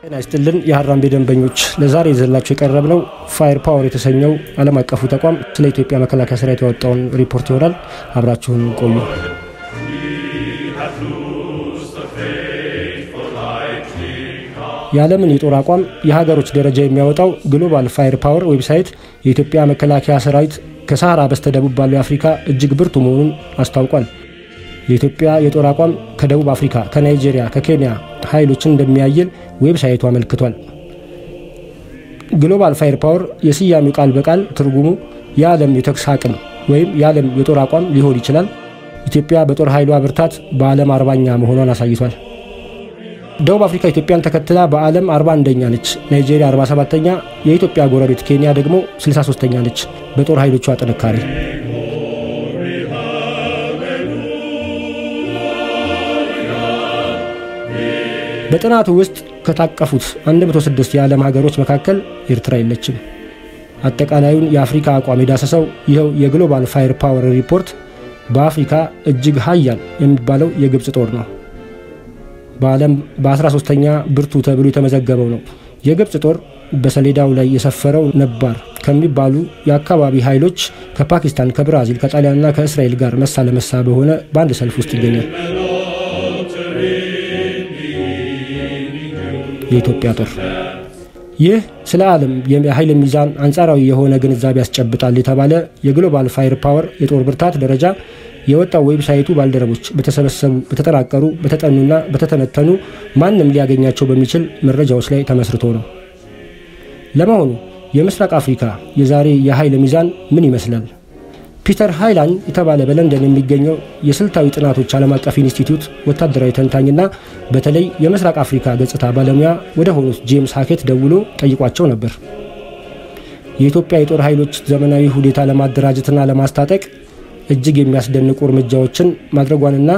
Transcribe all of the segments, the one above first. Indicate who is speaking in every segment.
Speaker 1: ጤና ይስጥልን የሐራምቤ ደንበኞች ለዛሬ ይዘላችሁ የቀረብነው ፋየር ፓወር የተሰኘው ዓለም አቀፉ ተቋም ስለ ኢትዮጵያ መከላከያ ሰራዊት ያወጣውን ሪፖርት ይሆናል። አብራችሁን ቆዩ። የዓለምን የጦር አቋም የሀገሮች ደረጃ የሚያወጣው ግሎባል ፋየር ፓወር ዌብሳይት የኢትዮጵያ መከላከያ ሰራዊት ከሳሃራ በስተደቡብ ባለው አፍሪካ እጅግ ብርቱ መሆኑን አስታውቋል። የኢትዮጵያ የጦር አቋም ከደቡብ አፍሪካ፣ ከናይጄሪያ፣ ከኬንያ ኃይሎችን እንደሚያየል ዌብሳይቱ አመልክቷል። ግሎባል ፋየር ፓወር የስያሜው ቃል በቃል ትርጉሙ የዓለም የተኩስ አቅም ወይም የዓለም የጦር አቋም ሊሆን ይችላል። ኢትዮጵያ በጦር ኃይሏ ብርታት በዓለም 40ኛ መሆኗን አሳይቷል። ደቡብ አፍሪካ ኢትዮጵያን ተከትላ በዓለም 41ኛ ነች። ናይጄሪያ 47ኛ፣ የኢትዮጵያ ጎረቤት ኬንያ ደግሞ 63ኛ ነች በጦር ኃይሎቿ ጥንካሬ። በጥናቱ ውስጥ ከታቀፉት 106 የዓለም ሀገሮች መካከል ኤርትራ የለችም። አጠቃላዩን የአፍሪካ አቋም የዳሰሰው ይኸው የግሎባል ፋየር ፓወር ሪፖርት በአፍሪካ እጅግ ኃያል የሚባለው የግብጽ ጦር ነው። በዓለም በ13ኛ ብርቱ ተብሎ የተመዘገበው ነው። የግብጽ ጦር በሰሌዳው ላይ የሰፈረው ነባር ከሚባሉ የአካባቢ ኃይሎች ከፓኪስታን፣ ከብራዚል፣ ከጣሊያንና ከእስራኤል ጋር መሳ ለመሳ በሆነ በአንድ ሰልፍ ውስጥ ይገኛል። የኢትዮጵያ ጦር ይህ ስለ ዓለም የኃይል ሚዛን አንጻራዊ የሆነ ግንዛቤ ያስጨብጣል የተባለ የግሎባል ፋየር ፓወር የጦር ብርታት ደረጃ የወጣው ዌብሳይቱ ባልደረቦች በተሰበሰቡ፣ በተጠራቀሩ፣ በተጠኑና በተተነተኑ ማንም ሊያገኛቸው በሚችል መረጃዎች ላይ ተመስርቶ ነው። ለመሆኑ የምስራቅ አፍሪካ የዛሬ የኃይል ሚዛን ምን ይመስላል? ፒተር ሃይላንድ የተባለ በለንደን የሚገኘው የስልታዊ ጥናቶች ዓለም አቀፍ ኢንስቲትዩት ወታደራዊ ተንታኝና በተለይ የምስራቅ አፍሪካ ገጽታ ባለሙያ ወደ ሆኑት ጄምስ ሃኬት ደውሎ ጠይቋቸው ነበር። የኢትዮጵያ የጦር ኃይሎች ዘመናዊ ሁኔታ ለማደራጀትና ለማስታጠቅ እጅግ የሚያስደንቁ እርምጃዎችን ማድረጓንና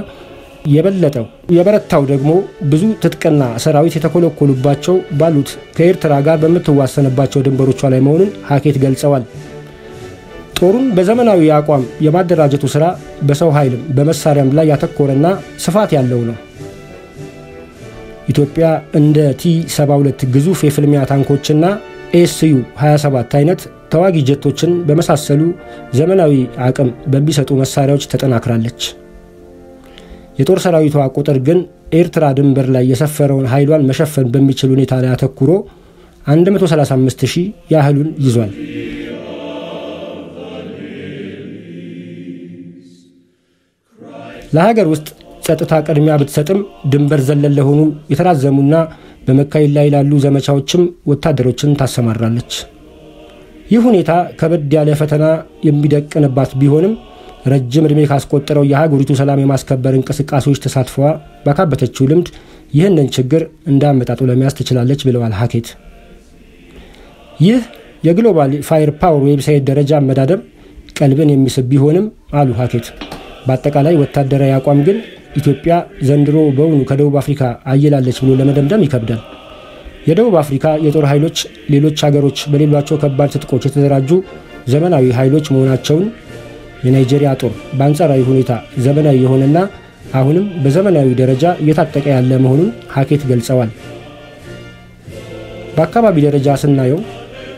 Speaker 1: የበረታው ደግሞ ብዙ ትጥቅና ሰራዊት የተኮለኮሉባቸው ባሉት ከኤርትራ ጋር በምትዋሰንባቸው ድንበሮቿ ላይ መሆኑን ሃኬት ገልጸዋል። ጦሩን በዘመናዊ አቋም የማደራጀቱ ስራ በሰው ኃይልም በመሳሪያም ላይ ያተኮረና ስፋት ያለው ነው። ኢትዮጵያ እንደ ቲ-72 ግዙፍ የፍልሚያ ታንኮችና ኤስዩ-27 አይነት ተዋጊ ጀቶችን በመሳሰሉ ዘመናዊ አቅም በሚሰጡ መሳሪያዎች ተጠናክራለች። የጦር ሰራዊቷ ቁጥር ግን ኤርትራ ድንበር ላይ የሰፈረውን ኃይሏን መሸፈን በሚችል ሁኔታ ላይ አተኩሮ 135,000 ያህሉን ይዟል። ለሀገር ውስጥ ጸጥታ ቅድሚያ ብትሰጥም ድንበር ዘለል ለሆኑ የተራዘሙና በመካሄድ ላይ ላሉ ዘመቻዎችም ወታደሮችን ታሰማራለች። ይህ ሁኔታ ከበድ ያለ ፈተና የሚደቅንባት ቢሆንም ረጅም ዕድሜ ካስቆጠረው የሀገሪቱ ሰላም የማስከበር እንቅስቃሴዎች ተሳትፈዋ ባካበተችው ልምድ ይህንን ችግር እንዳመጣጡ ለመያዝ ትችላለች ብለዋል ሃኬት። ይህ የግሎባል ፋየር ፓወር ዌብሳይት ደረጃ አመዳደብ ቀልብን የሚስብ ቢሆንም አሉ ሃኬት፣ በአጠቃላይ ወታደራዊ አቋም ግን ኢትዮጵያ ዘንድሮ በእውኑ ከደቡብ አፍሪካ አየላለች ብሎ ለመደምደም ይከብዳል። የደቡብ አፍሪካ የጦር ኃይሎች ሌሎች ሀገሮች በሌሏቸው ከባድ ትጥቆች የተደራጁ ዘመናዊ ኃይሎች መሆናቸውን፣ የናይጄሪያ ጦር በአንጻራዊ ሁኔታ ዘመናዊ የሆነና አሁንም በዘመናዊ ደረጃ እየታጠቀ ያለ መሆኑን ሃኬት ገልጸዋል። በአካባቢ ደረጃ ስናየው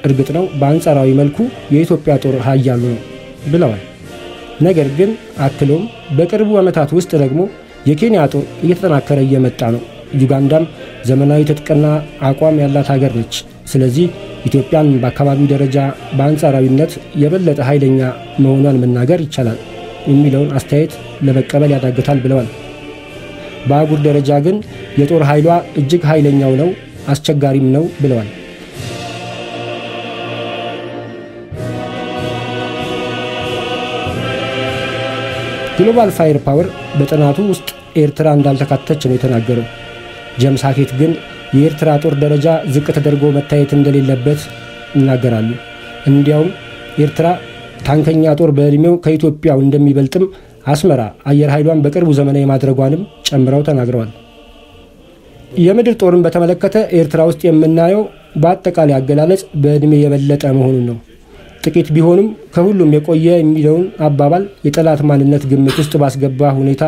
Speaker 1: እርግጥ ነው በአንጻራዊ መልኩ የኢትዮጵያ ጦር ኃያሉ ነው ብለዋል። ነገር ግን አክሎም በቅርቡ ዓመታት ውስጥ ደግሞ የኬንያ ጦር እየተጠናከረ እየመጣ ነው። ዩጋንዳም ዘመናዊ ትጥቅና አቋም ያላት ሀገር ነች። ስለዚህ ኢትዮጵያን በአካባቢው ደረጃ በአንጻራዊነት የበለጠ ኃይለኛ መሆኗን መናገር ይቻላል የሚለውን አስተያየት ለመቀበል ያዳግታል ብለዋል። በአህጉር ደረጃ ግን የጦር ኃይሏ እጅግ ኃይለኛው ነው፣ አስቸጋሪም ነው ብለዋል። ግሎባል ፋየር ፓወር በጥናቱ ውስጥ ኤርትራ እንዳልተካተተች ነው የተናገረው። ጄምስ ሃኬት ግን የኤርትራ ጦር ደረጃ ዝቅ ተደርጎ መታየት እንደሌለበት ይናገራሉ። እንዲያውም ኤርትራ ታንከኛ ጦር በእድሜው ከኢትዮጵያው እንደሚበልጥም አስመራ አየር ኃይሏን በቅርቡ ዘመናዊ ማድረጓንም ጨምረው ተናግረዋል። የምድር ጦርን በተመለከተ ኤርትራ ውስጥ የምናየው በአጠቃላይ አገላለጽ በእድሜ የበለጠ መሆኑን ነው። ጥቂት ቢሆንም ከሁሉም የቆየ የሚለውን አባባል የጠላት ማንነት ግምት ውስጥ ባስገባ ሁኔታ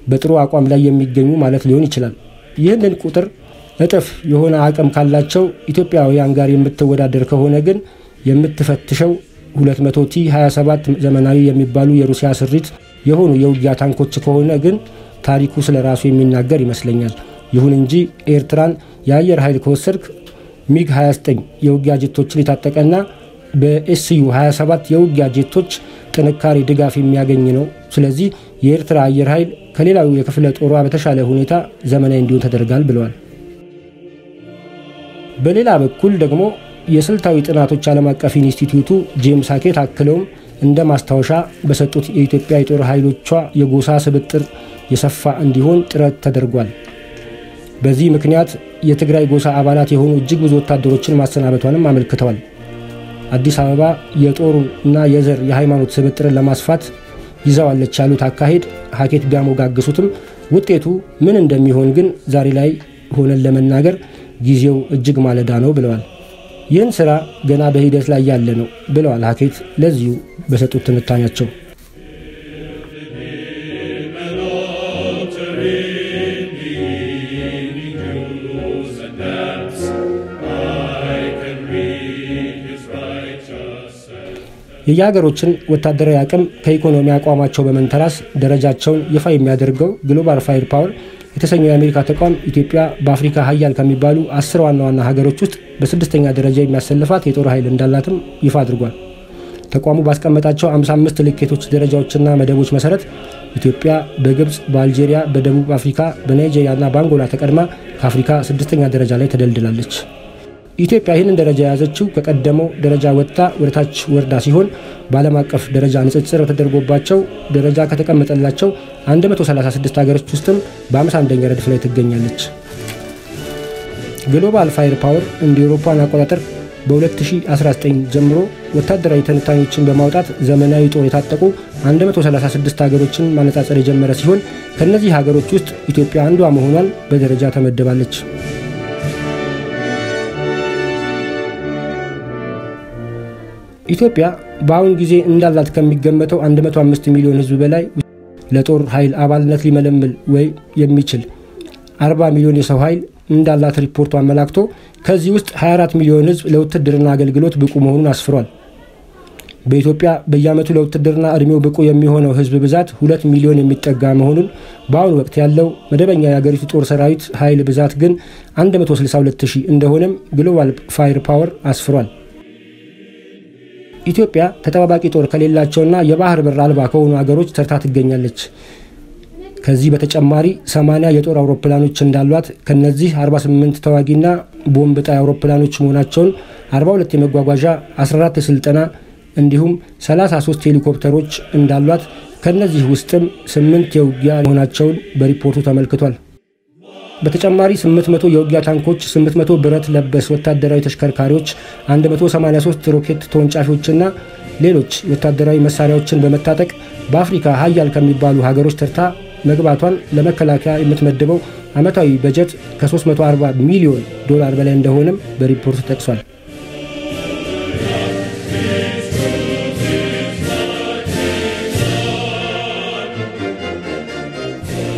Speaker 1: በጥሩ አቋም ላይ የሚገኙ ማለት ሊሆን ይችላል። ይህንን ቁጥር እጥፍ የሆነ አቅም ካላቸው ኢትዮጵያውያን ጋር የምትወዳደር ከሆነ ግን የምትፈትሸው 200 ቲ-27 ዘመናዊ የሚባሉ የሩሲያ ስሪት የሆኑ የውጊያ ታንኮች ከሆነ ግን ታሪኩ ስለራሱ የሚናገር ይመስለኛል። ይሁን እንጂ ኤርትራን የአየር ኃይል ከወሰድክ ሚግ 29 የውጊያ ጄቶችን የታጠቀና በኤስዩ 27 የውጊያ ጄቶች ጥንካሬ ድጋፍ የሚያገኝ ነው። ስለዚህ የኤርትራ አየር ኃይል ከሌላው የክፍለ ጦሯ በተሻለ ሁኔታ ዘመናዊ እንዲሆን ተደርጓል ብለዋል። በሌላ በኩል ደግሞ የስልታዊ ጥናቶች ዓለም አቀፍ ኢንስቲትዩቱ ጄምስ ሃኬት አክለውም እንደ ማስታወሻ በሰጡት የኢትዮጵያ የጦር ኃይሎቿ የጎሳ ስብጥር የሰፋ እንዲሆን ጥረት ተደርጓል። በዚህ ምክንያት የትግራይ ጎሳ አባላት የሆኑ እጅግ ብዙ ወታደሮችን ማሰናበቷንም አመልክተዋል። አዲስ አበባ የጦሩና የዘር የሃይማኖት ስብጥርን ለማስፋት ይዛዋለች ያሉት አካሄድ ሃኬት ቢያሞጋግሱትም ውጤቱ ምን እንደሚሆን ግን ዛሬ ላይ ሆነን ለመናገር ጊዜው እጅግ ማለዳ ነው ብለዋል። ይህን ስራ ገና በሂደት ላይ ያለ ነው ብለዋል ሃኬት ለዚሁ በሰጡት ትንታኔያቸው። የየሀገሮችን ወታደራዊ አቅም ከኢኮኖሚ አቋማቸው በመንተራስ ደረጃቸውን ይፋ የሚያደርገው ግሎባል ፋየር ፓወር የተሰኘው የአሜሪካ ተቋም ኢትዮጵያ በአፍሪካ ሀያል ከሚባሉ 10 ዋና ዋና ሀገሮች ውስጥ በስድስተኛ ደረጃ የሚያሰልፋት የጦር ኃይል እንዳላትም ይፋ አድርጓል። ተቋሙ ባስቀመጣቸው 55 ልኬቶች ደረጃዎችና መደቦች መሰረት ኢትዮጵያ በግብጽ፣ በአልጄሪያ፣ በደቡብ አፍሪካ፣ በናይጄሪያና በአንጎላ ተቀድማ ከአፍሪካ ስድስተኛ ደረጃ ላይ ተደልድላለች። ኢትዮጵያ ይህንን ደረጃ የያዘችው ከቀደመው ደረጃ ወጥታ ወደታች ወርዳ ሲሆን በዓለም አቀፍ ደረጃ ንጽጽር ተደርጎባቸው ደረጃ ከተቀመጠላቸው 136 ሀገሮች ውስጥም በ51ኛ ረድፍ ላይ ትገኛለች። ግሎባል ፋየር ፓወር እንደ አውሮፓውያን አቆጣጠር በ2019 ጀምሮ ወታደራዊ ትንታኔዎችን በማውጣት ዘመናዊ ጦር የታጠቁ 136 ሀገሮችን ማነጻጸር የጀመረ ሲሆን ከነዚህ ሀገሮች ውስጥ ኢትዮጵያ አንዷ መሆኗን በደረጃ ተመድባለች። ኢትዮጵያ በአሁን ጊዜ እንዳላት ከሚገመተው 105 ሚሊዮን ሕዝብ በላይ ለጦር ኃይል አባልነት ሊመለምል ወይ የሚችል 40 ሚሊዮን የሰው ኃይል እንዳላት ሪፖርቱ አመላክቶ ከዚህ ውስጥ 24 ሚሊዮን ሕዝብ ለውትድርና አገልግሎት ብቁ መሆኑን አስፍሯል። በኢትዮጵያ በየዓመቱ ለውትድርና እድሜው ብቁ የሚሆነው ሕዝብ ብዛት 2 ሚሊዮን የሚጠጋ መሆኑን በአሁኑ ወቅት ያለው መደበኛ የሀገሪቱ ጦር ሰራዊት ኃይል ብዛት ግን 162,000 እንደሆነም ግሎባል ፋየር ፓወር አስፍሯል። ኢትዮጵያ ተጠባባቂ ጦር ከሌላቸውና የባህር በር አልባ ከሆኑ ሀገሮች ተርታ ትገኛለች። ከዚህ በተጨማሪ 80 የጦር አውሮፕላኖች እንዳሏት ከነዚህ 48 ተዋጊና ቦምብ ጣይ አውሮፕላኖች መሆናቸውን 42 የመጓጓዣ 14 የስልጠና እንዲሁም 33 ሄሊኮፕተሮች እንዳሏት ከነዚህ ውስጥም 8 የውጊያ መሆናቸውን በሪፖርቱ ተመልክቷል። በተጨማሪ 800 የውጊያ ታንኮች፣ 800 ብረት ለበስ ወታደራዊ ተሽከርካሪዎች፣ 183 ሮኬት ተወንጫፊዎችና ሌሎች ወታደራዊ መሳሪያዎችን በመታጠቅ በአፍሪካ ሀያል ከሚባሉ ሀገሮች ተርታ መግባቷን ለመከላከያ የምትመድበው ዓመታዊ በጀት ከ340 ሚሊዮን ዶላር በላይ እንደሆነም በሪፖርቱ ተጠቅሷል።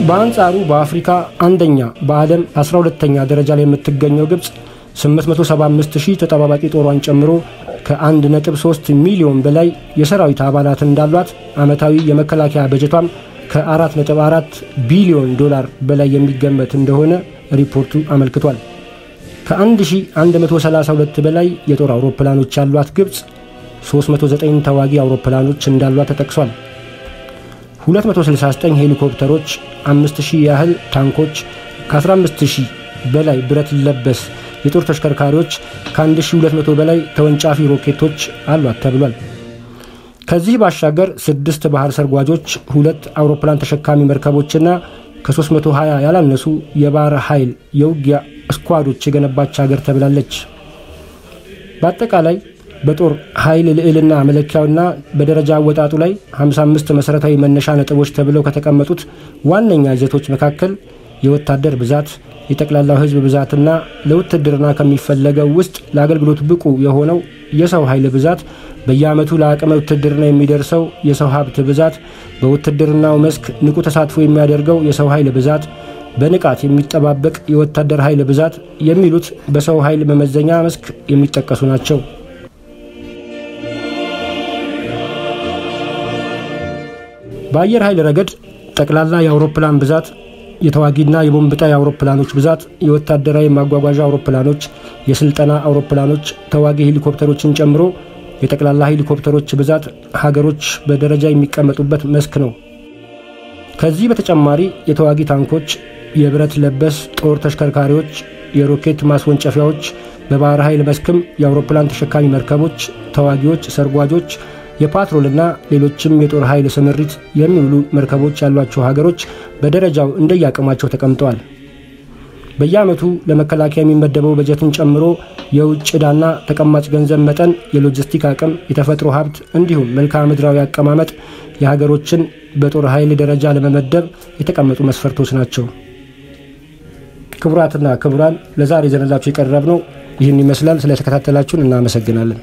Speaker 1: በአንጻሩ በአፍሪካ አንደኛ በዓለም 12ኛ ደረጃ ላይ የምትገኘው ግብጽ 875,000 ተጠባባቂ ጦሯን ጨምሮ ከ1.3 ሚሊዮን በላይ የሰራዊት አባላት እንዳሏት ዓመታዊ የመከላከያ በጀቷም ከ4.4 ቢሊዮን ዶላር በላይ የሚገመት እንደሆነ ሪፖርቱ አመልክቷል። ከ1132 በላይ የጦር አውሮፕላኖች ያሏት ግብጽ 309 ተዋጊ አውሮፕላኖች እንዳሏት ተጠቅሷል። 269 ሄሊኮፕተሮች፣ 5000 ያህል ታንኮች፣ ከ15000 በላይ ብረት ለበስ የጦር ተሽከርካሪዎች፣ ከ1200 በላይ ተወንጫፊ ሮኬቶች አሏት ተብሏል። ከዚህ ባሻገር 6 ባህር ሰርጓጆች፣ 2 አውሮፕላን ተሸካሚ መርከቦችና ከ320 ያላነሱ የባህር ኃይል የውጊያ ስኳዶች የገነባች ሀገር ተብላለች። በአጠቃላይ በጦር ኃይል ልዕልና መለኪያውና በደረጃ አወጣጡ ላይ 55 መሰረታዊ መነሻ ነጥቦች ተብለው ከተቀመጡት ዋነኛ ይዘቶች መካከል የወታደር ብዛት፣ የጠቅላላው ሕዝብ ብዛትና ለውትድርና ከሚፈለገው ውስጥ ለአገልግሎት ብቁ የሆነው የሰው ኃይል ብዛት፣ በየዓመቱ ለአቅመ ውትድርና የሚደርሰው የሰው ሀብት ብዛት፣ በውትድርናው መስክ ንቁ ተሳትፎ የሚያደርገው የሰው ኃይል ብዛት፣ በንቃት የሚጠባበቅ የወታደር ኃይል ብዛት የሚሉት በሰው ኃይል መመዘኛ መስክ የሚጠቀሱ ናቸው። በአየር ኃይል ረገድ ጠቅላላ የአውሮፕላን ብዛት፣ የተዋጊና የቦምብ ጣይ አውሮፕላኖች ብዛት፣ የወታደራዊ ማጓጓዣ አውሮፕላኖች፣ የስልጠና አውሮፕላኖች፣ ተዋጊ ሄሊኮፕተሮችን ጨምሮ የጠቅላላ ሄሊኮፕተሮች ብዛት ሀገሮች በደረጃ የሚቀመጡበት መስክ ነው። ከዚህ በተጨማሪ የተዋጊ ታንኮች፣ የብረት ለበስ ጦር ተሽከርካሪዎች፣ የሮኬት ማስወንጨፊያዎች፣ በባህር ኃይል መስክም የአውሮፕላን ተሸካሚ መርከቦች፣ ተዋጊዎች፣ ሰርጓጆች፣ የፓትሮልና ሌሎችም የጦር ኃይል ስምሪት የሚውሉ መርከቦች ያሏቸው ሀገሮች በደረጃው እንደያቀማቸው ተቀምጠዋል። በየዓመቱ ለመከላከያ የሚመደበው በጀትን ጨምሮ የውጭ ዕዳና ተቀማጭ ገንዘብ መጠን፣ የሎጂስቲክ አቅም፣ የተፈጥሮ ሀብት እንዲሁም መልክዓ ምድራዊ አቀማመጥ የሀገሮችን በጦር ኃይል ደረጃ ለመመደብ የተቀመጡ መስፈርቶች ናቸው። ክቡራትና ክቡራን ለዛሬ ዘነላችሁ የቀረብነው ይህን ይመስላል። ስለተከታተላችሁን እናመሰግናለን።